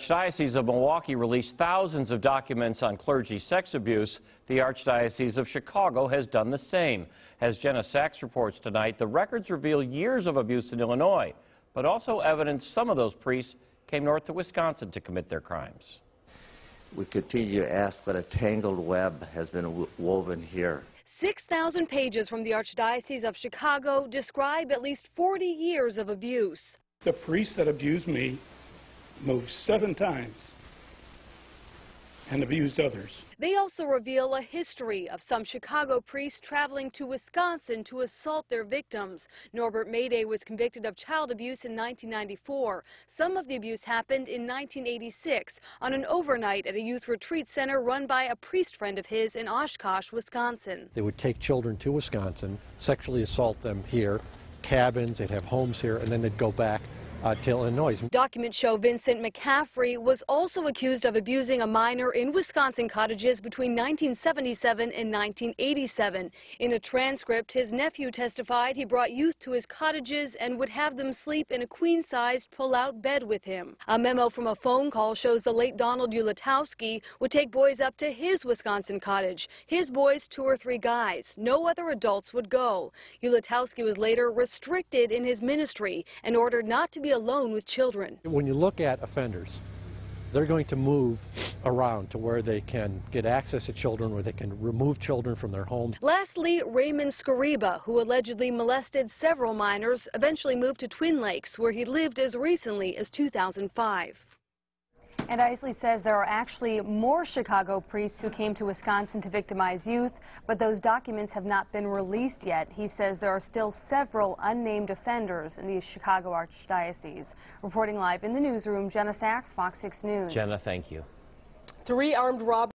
Archdiocese of Milwaukee released thousands of documents on clergy sex abuse. The Archdiocese of Chicago has done the same. As Jenna Sachs reports tonight, the records reveal years of abuse in Illinois, but also evidence some of those priests came north to Wisconsin to commit their crimes. We continue to ask, but a tangled web has been woven here. 6,000 pages from the Archdiocese of Chicago describe at least 40 years of abuse. The priest that abused me moved 7 times and abused others. They also reveal a history of some Chicago priests traveling to Wisconsin to assault their victims. Norbert Mayday was convicted of child abuse in 1994. Some of the abuse happened in 1986 on an overnight at a youth retreat center run by a priest friend of his in Oshkosh, Wisconsin. They would take children to Wisconsin, sexually assault them here, cabins, they'd have homes here, and then they'd go back to Illinois. Documents show Vincent McCaffrey was also accused of abusing a minor in Wisconsin cottages between 1977 and 1987. In a transcript, his nephew testified he brought youth to his cottages and would have them sleep in a queen-sized pull-out bed with him. A memo from a phone call shows the late Donald Ulatowski would take boys up to his Wisconsin cottage. His boys, 2 or 3 guys. No other adults would go. Ulatowski was later restricted in his ministry and ordered not to be alone with children. When you look at offenders, they're going to move around to where they can get access to children, where they can remove children from their homes. Lastly, Raymond Skariba, who allegedly molested several minors, eventually moved to Twin Lakes, where he lived as recently as 2005. And Isley says there are actually more Chicago priests who came to Wisconsin to victimize youth, but those documents have not been released yet. He says there are still several unnamed offenders in the Chicago Archdiocese. Reporting live in the newsroom, Jenna Sachs, Fox 6 News. Jenna, thank you. 3 armed robbers